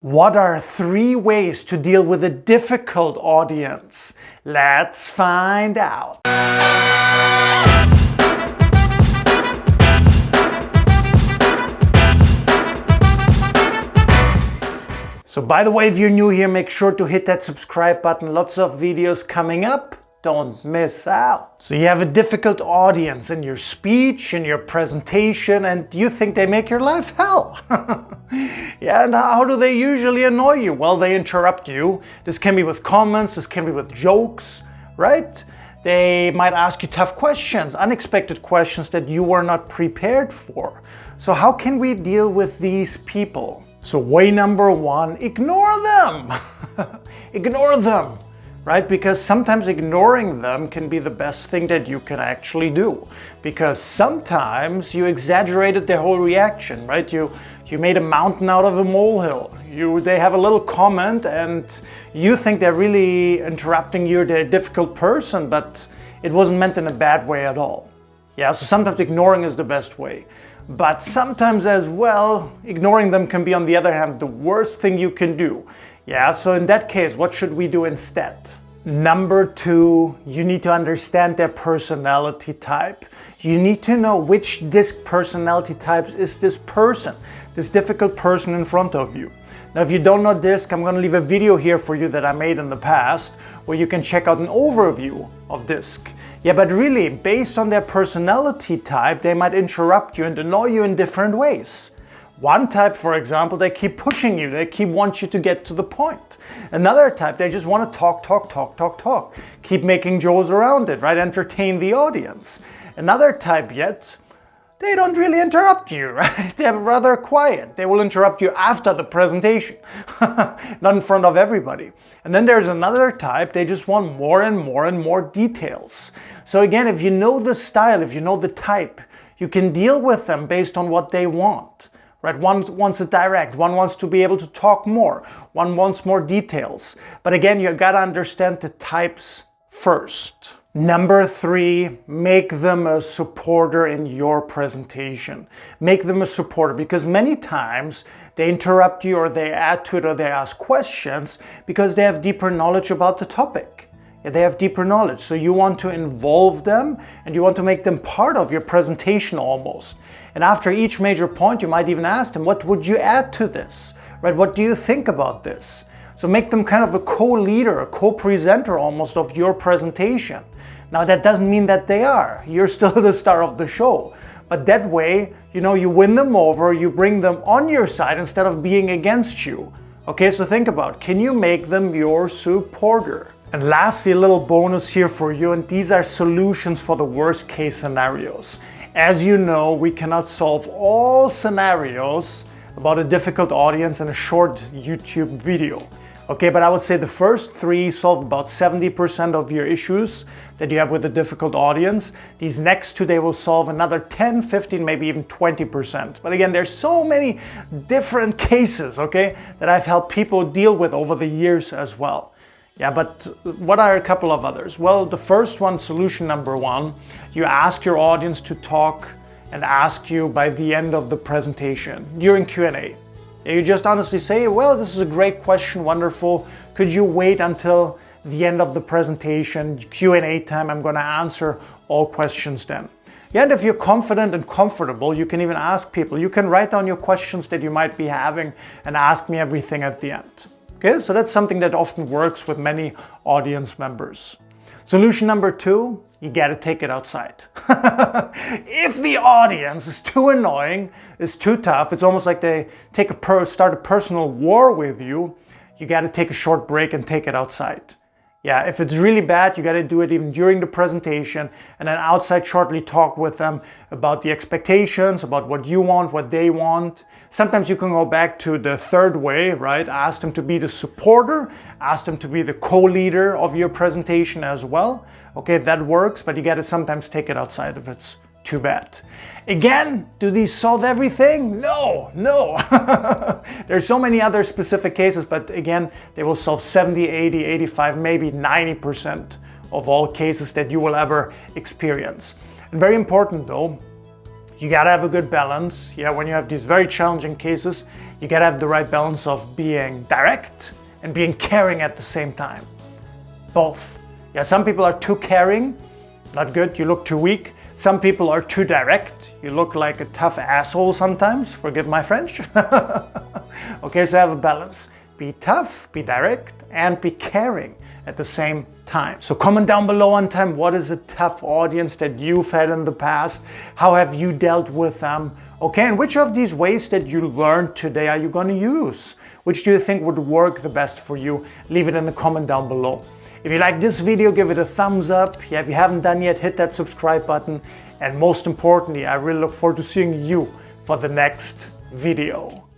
What are 3 ways to deal with a difficult audience? Let's find out. So by the way, if you're new here, make sure to hit that subscribe button. Lots of videos coming up. Don't miss out. So you have a difficult audience in your speech, in your presentation, and you think they make your life hell. Yeah, and how do they usually annoy you? Well, they interrupt you. This can be with comments, this can be with jokes, right? They might ask you tough questions, unexpected questions that you were not prepared for. So how can we deal with these people? So way number 1, ignore them. Ignore them. Right? Because sometimes ignoring them can be the best thing that you can actually do. Because sometimes you exaggerated their whole reaction, right? You made a mountain out of a molehill. They have a little comment and you think they're really interrupting you, they're a difficult person, but it wasn't meant in a bad way at all. Yeah, so sometimes ignoring is the best way. But sometimes as well, ignoring them can be, on the other hand, the worst thing you can do. Yeah, so in that case, what should we do instead? Number 2, you need to understand their personality type. You need to know which disc personality types is this person, this difficult person in front of you. Now, if you don't know DISC, I'm going to leave a video here for you that I made in the past where you can check out an overview of DISC. Yeah, but really, based on their personality type, they might interrupt you and annoy you in different ways. One type, for example, they keep pushing you, they keep want you to get to the point. Another type, they just want to talk. Keep making jokes around it, right? Entertain the audience. Another type yet, they don't really interrupt you, right? They're rather quiet. They will interrupt you after the presentation, not in front of everybody. And then there's another type, they just want more and more details. So again, if you know the style, if you know the type, you can deal with them based on what they want. Right? One wants it direct, one wants to be able to talk more, one wants more details. But again, you gotta understand the types first. Number 3, make them a supporter in your presentation. Make them a supporter, because many times they interrupt you or they add to it or they ask questions because they have deeper knowledge about the topic. Yeah, they have deeper knowledge. So you want to involve them and you want to make them part of your presentation almost. And after each major point, you might even ask them, what would you add to this? Right? What do you think about this? So make them kind of a co-leader, a co-presenter almost of your presentation. Now that doesn't mean that they are. You're still the star of the show. But that way, you win them over, you bring them on your side instead of being against you. Okay, so think about, can you make them your supporter? And lastly, a little bonus here for you, and these are solutions for the worst case scenarios. As you know, we cannot solve all scenarios about a difficult audience in a short YouTube video. Okay, but I would say the first 3 solve about 70% of your issues that you have with a difficult audience. These next 2, they will solve another 10, 15, maybe even 20%. But again, there's so many different cases, okay, that I've helped people deal with over the years as well. Yeah, but what are a couple of others? Well, the first one, solution number 1, you ask your audience to talk and ask you by the end of the presentation, during Q&A. You just honestly say, well, this is a great question, wonderful. Could you wait until the end of the presentation, Q&A time? I'm going to answer all questions then. Yeah, and if you're confident and comfortable, you can even ask people. You can write down your questions that you might be having and ask me everything at the end. Okay, so that's something that often works with many audience members. Solution number 2, you gotta take it outside. If the audience is too annoying, is too tough, it's almost like they start a personal war with you, you gotta take a short break and take it outside. Yeah, if it's really bad, you gotta do it even during the presentation and then outside shortly talk with them about the expectations, about what you want, what they want. Sometimes you can go back to the 3rd way, right? Ask them to be the supporter, ask them to be the co-leader of your presentation as well. Okay, that works, but you gotta sometimes take it outside if it's too bad. Again, do these solve everything? No. There's so many other specific cases, but again, they will solve 70, 80, 85, maybe 90% of all cases that you will ever experience. And very important though, You gotta have a good balance. Yeah, when you have these very challenging cases, you gotta have the right balance of being direct and being caring at the same time. Both. Yeah, some people are too caring, not good, you look too weak. Some people are too direct, you look like a tough asshole sometimes, forgive my French. Okay, so have a balance. Be tough, be direct, and be caring at the same time. So comment down below on time, what is a tough audience that you've had in the past? How have you dealt with them? Okay, and which of these ways that you learned today are you gonna use? Which do you think would work the best for you? Leave it in the comment down below. If you like this video, give it a thumbs up. Yeah, if you haven't done yet, hit that subscribe button. And most importantly, I really look forward to seeing you for the next video.